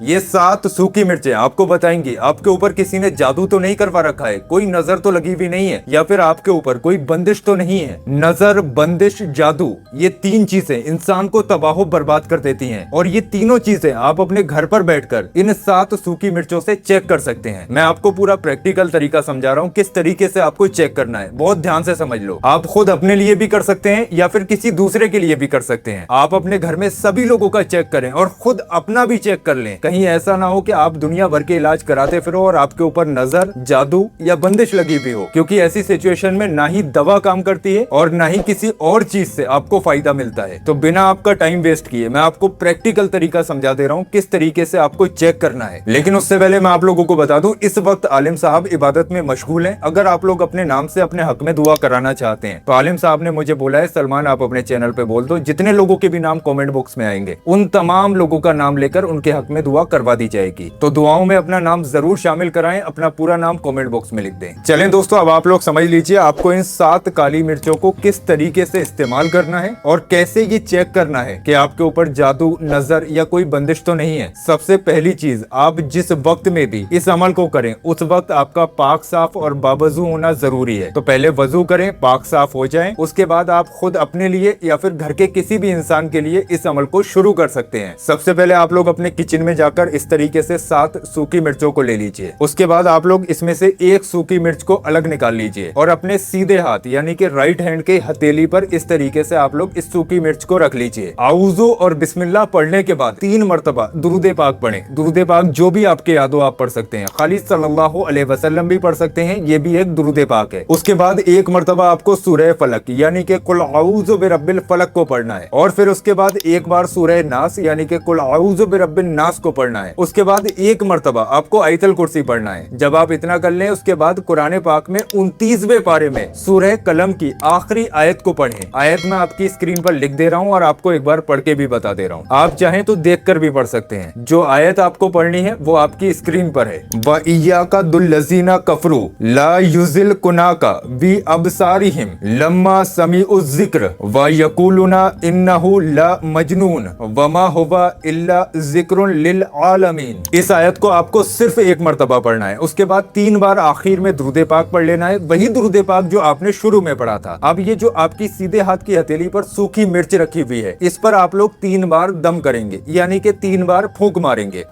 ये 7 सूखी मिर्चें आपको बताएंगी आपके ऊपर किसी ने जादू तो नहीं करवा रखा है, कोई नजर तो लगी हुई नहीं है, या फिर आपके ऊपर कोई बंदिश तो नहीं है। नजर, बंदिश, जादू, ये 3 चीजें इंसान को तबाह बर्बाद कर देती हैं और ये तीनों चीजें आप अपने घर पर बैठकर इन 7 सूखी मिर्चों से चेक कर सकते हैं। मैं आपको पूरा प्रैक्टिकल तरीका समझा रहा हूँ किस तरीके से आपको चेक करना है, बहुत ध्यान से समझ लो। आप खुद अपने लिए भी कर सकते हैं या फिर किसी दूसरे के लिए भी कर सकते हैं। आप अपने घर में सभी लोगों का चेक करें और खुद अपना भी चेक कर लें। कहीं ऐसा ना हो कि आप दुनिया भर के इलाज कराते फिरो और आपके ऊपर नजर, जादू या बंदिश लगी हुई हो, क्योंकि ऐसी सिचुएशन में ना ही दवा काम करती है और ना ही किसी और चीज से आपको फायदा मिलता है। तो बिना आपका टाइम वेस्ट किए मैं आपको प्रैक्टिकल तरीका समझा दे रहा हूँ किस तरीके से आपको चेक करना है। लेकिन उससे पहले मैं आप लोगों को बता दूं, इस वक्त आलिम साहब इबादत में मशगूल हैं। अगर आप लोग अपने नाम से अपने हक में दुआ कराना चाहते हैं तो आलिम साहब ने मुझे बोला है, सलमान आप अपने चैनल पे बोल दो, जितने लोगों के भी नाम कमेंट बॉक्स में आएंगे उन तमाम लोगों का नाम लेकर उनके हक में दुआ करवा दी जाएगी। तो दुआओं में अपना नाम जरूर शामिल कराएं, अपना पूरा नाम कमेंट बॉक्स में लिख दें। चलें दोस्तों, अब आप लोग समझ लीजिए आपको इन 7 काली मिर्चों को किस तरीके से इस्तेमाल करना है और कैसे ये चेक करना है कि आपके ऊपर जादू, नजर या कोई बंदिश तो नहीं है। सबसे पहली चीज, आप जिस वक्त में भी इस अमल को करें उस वक्त आपका पाक साफ और बावजू होना जरूरी है। तो पहले वजू करें, पाक साफ हो जाए, उसके बाद आप खुद अपने लिए या फिर घर के किसी भी इंसान के लिए इस अमल को शुरू कर सकते हैं। सबसे पहले आप लोग अपने किचन में जाकर इस तरीके से 7 सूखी मिर्चों को ले लीजिए। उसके बाद आप लोग इसमें से एक सूखी मिर्च को अलग निकाल लीजिए और अपने सीधे हाथ यानी कि राइट हैंड के हथेली पर इस तरीके से आप लोग इस सूखी मिर्च को रख लीजिए। आऊज़ु और बिस्मिल्लाह पढ़ने के बाद 3 मरतबा दुरूद पाक पढ़ें। दुरूद पाक जो भी आपके याद हो आप पढ़ सकते हैं, खाली सल्लल्लाहु अलैहि वसल्लम भी पढ़ सकते हैं, ये भी एक दुरूद पाक है। उसके बाद 1 मरतबा आपको सूरह फलक यानी कि कुल आऊज़ु बिरब्बिल फलक को पढ़ना है और फिर उसके बाद एक बार सूरह नास यानी कि कुल आऊज़ु बिरब्बिन नास को पढ़ना है। उसके बाद 1 मरतबा आपको आयतल कुर्सी पढ़ना है। जब आप इतना कर लें उसके बाद कुरान पाक में 29वें पारे में सूरह कलम की आखिरी आयत को पढ़ें। आयत मैं आपकी स्क्रीन पर लिख दे रहा हूँ और आपको एक बार पढ़ के भी बता दे रहा हूँ, आप चाहें तो देख कर भी पढ़ सकते हैं। जो आयत आपको पढ़नी है वो आपकी स्क्रीन पर है। व इय्याका दुल्लज़ीना कफरू ला युज़िल कुनाका बी अबसारिहिम लम्मा समीउ ज़िक्र व यकूलुना इन्नहु ला मजनून वमा हुवा इल्ला ज़िक्रुन लिल आलमीन। इस आयत को आपको सिर्फ 1 मरतबा पढ़ना है। उसके बाद 3 बार आखिर में दुरूद पाक पढ़ लेना है, वही दुरूद पाक जो आपने शुरू में पढ़ा था। अब ये जो आपकी सीधे हाथ की हथेली पर सूखी मिर्च रखी हुई है इस पर आप लोग 3 बार दम करेंगे यानी कि 3 बार फूंक मारेंगे।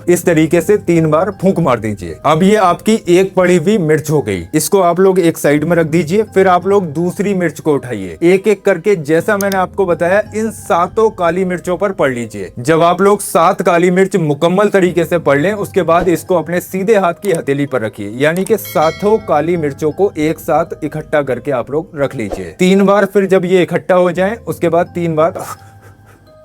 इस तरीके से 3 बार फूंक मार दीजिए। अब ये आपकी एक पड़ी हुई मिर्च हो गई, इसको आप लोग एक साइड में रख दीजिए। फिर आप लोग दूसरी मिर्च को उठाइए, एक एक करके जैसा मैंने आपको बताया इन 7 काली मिर्चों पर पढ़ लीजिए। जब आप लोग 7 काली मिर्च मुकम्मल तरीके से पढ़ लें उसके बाद इसको अपने सीधे हाथ की हथेली पर रखिए यानी कि 7 काली मिर्चों को एक साथ इकट्ठा करके आप लोग रख लीजिए 3 बार। फिर जब ये इकट्ठा हो जाए उसके बाद 3 बार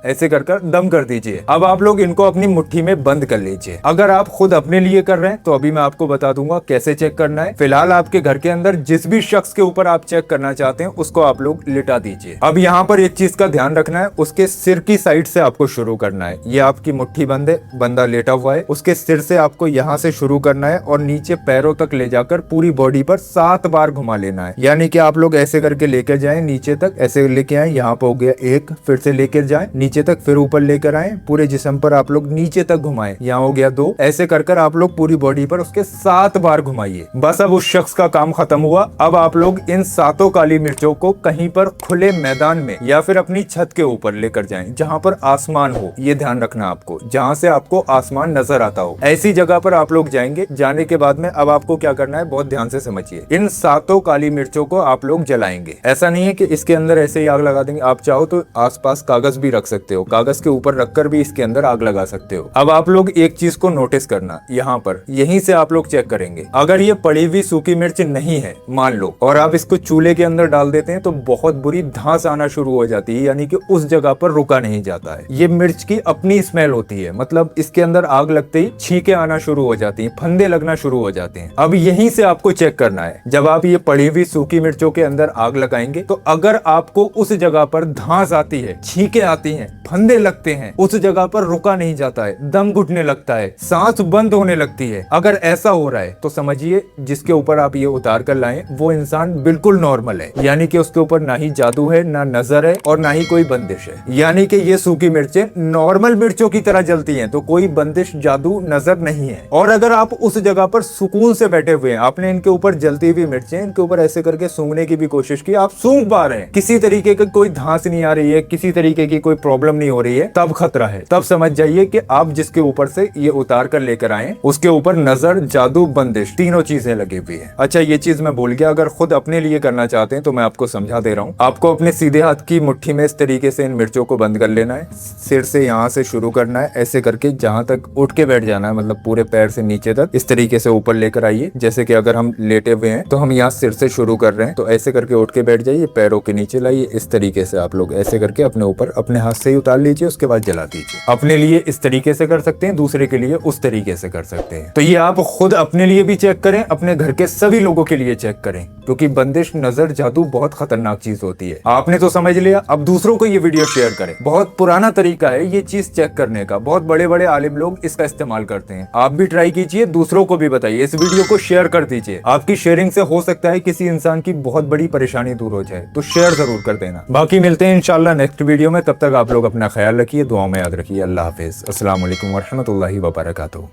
ऐसे कर दम कर दीजिए। अब आप लोग इनको अपनी मुट्ठी में बंद कर लीजिए। अगर आप खुद अपने लिए कर रहे हैं तो अभी मैं आपको बता दूंगा कैसे चेक करना है। फिलहाल आपके घर के अंदर जिस भी शख्स के ऊपर आप चेक करना चाहते हैं उसको आप लोग लिटा दीजिए। अब यहाँ पर एक चीज का ध्यान रखना है, उसके सिर की साइड से आपको शुरू करना है। ये आपकी मुट्ठी बंद है, बंदा लेटा हुआ है, उसके सिर से आपको यहाँ से शुरू करना है और नीचे पैरों तक ले जाकर पूरी बॉडी पर 7 बार घुमा लेना है। यानी कि आप लोग ऐसे करके लेकर जाए नीचे तक, ऐसे लेके आए, यहाँ पे हो गया 1, फिर से लेकर जाए नीचे तक, फिर ऊपर लेकर आए, पूरे जिस्म पर आप लोग नीचे तक घुमाएं, यहाँ हो गया 2। ऐसे कर कर आप लोग पूरी बॉडी पर उसके 7 बार घुमाइए। बस अब उस शख्स का काम खत्म हुआ। अब आप लोग इन 7 काली मिर्चों को कहीं पर खुले मैदान में या फिर अपनी छत के ऊपर लेकर जाएं जहां पर आसमान हो। ये ध्यान रखना आपको, जहां से आपको आसमान नजर आता हो ऐसी जगह पर आप लोग जाएंगे। जाने के बाद में अब आपको क्या करना है, बहुत ध्यान से समझिए। इन 7 काली मिर्चों को आप लोग जलाएंगे। ऐसा नहीं है कि इसके अंदर ऐसे ही आग लगा देंगे, आप चाहो तो आसपास कागज भी रख सकते हो, कागज के ऊपर रखकर भी इसके अंदर आग लगा सकते हो। अब आप लोग एक चीज को नोटिस करना, यहाँ पर यहीं से आप लोग चेक करेंगे। अगर ये पड़ी हुई सूखी मिर्च नहीं है मान लो, और आप इसको चूल्हे के अंदर डाल देते हैं तो बहुत बुरी धांस आना शुरू हो जाती है, यानी कि उस जगह पर रुका नहीं जाता है। ये मिर्च की अपनी स्मेल होती है, मतलब इसके अंदर आग लगते ही छींके आना शुरू हो जाती हैं, फंदे लगना शुरू हो जाते हैं। अब यहीं से आपको चेक करना है। जब आप ये पड़ी हुई सूखी मिर्चों के अंदर आग लगाएंगे तो अगर आपको उस जगह पर धांस आती है, छींके आती हैं, फंदे लगते हैं, उस जगह पर रुका नहीं जाता है, दम घुटने लगता है, सांस बंद होने लगती है। अगर ऐसा हो रहा है तो समझिए जिसके ऊपर आप ये उतार कर लाएं वो इंसान बिल्कुल नॉर्मल है, यानी कि उसके ऊपर ना ही जादू है, ना नजर है और ना ही कोई बंदिश है। यानी कि ये सूखी मिर्चें नॉर्मल मिर्चों की तरह जलती हैं, तो कोई बंदिश जादू नजर नहीं है। और अगर आप उस जगह पर सुकून से बैठे हुए हैं, आपने इनके ऊपर जलती हुई मिर्चें इनके ऊपर ऐसे करके सूंघने की भी कोशिश की, आप सूंघ पा रहे हैं, किसी तरीके की कोई धांस नहीं आ रही है, किसी तरीके की कोई प्रॉब्लम नहीं हो रही है, तब खतरा है। तब समझ जाइए कि आप जिसके ऊपर से ये उतार कर लेकर आए उसके ऊपर नजर, जादू, बंदिश तीनों चीजें लगी हुई है। अच्छा, ये चीज मैं भूल गया, अगर खुद अपने लिए करना चाहते हैं तो मैं आपको समझा दे रहा हूँ। आपको अपने सीधे हाथ की मुट्ठी में इस तरीके से इन मिर्चों को बंद कर लेना है, सिर से यहाँ से शुरू करना है, ऐसे करके जहां तक उठ के बैठ जाना है, मतलब पूरे पैर से नीचे तक इस तरीके से ऊपर लेकर आइए। जैसे कि अगर हम लेटे हुए हैं तो हम यहाँ सिर से शुरू कर रहे हैं, तो ऐसे करके उठ के बैठ जाइए, पैरों के नीचे लाइए, इस तरीके से आप लोग ऐसे करके अपने ऊपर अपने हाथ से ही उतार लीजिए, उसके बाद जला दीजिए। अपने लिए इस तरीके से कर सकते हैं, दूसरे के लिए उस तरीके से कर सकते हैं। तो ये आप खुद अपने लिए भी चेक करें, अपने घर के सभी लोगों के लिए चेक करें, क्योंकि बंदिश, नजर, जादू बहुत खतरनाक चीज होती है। आपने तो समझ लिया, अब दूसरों को ये वीडियो शेयर करें। बहुत पुराना तरीका है ये चीज चेक करने का, बहुत बड़े बड़े आलिम लोग इसका इस्तेमाल करते हैं। आप भी ट्राई कीजिए, दूसरों को भी बताइए, इस वीडियो को शेयर कर दीजिए। आपकी शेयरिंग से हो सकता है किसी इंसान की बहुत बड़ी परेशानी दूर हो जाए, तो शेयर जरूर कर देना। बाकी मिलते हैं इंशाल्लाह नेक्स्ट वीडियो में, तब तक आप लोग अपना ख्याल रखिए, दुआ में याद रखिए। अल्लाह हाफिज, अस्सलाम वालेकुम वरहमतुल्लाहि वबरकातुहू।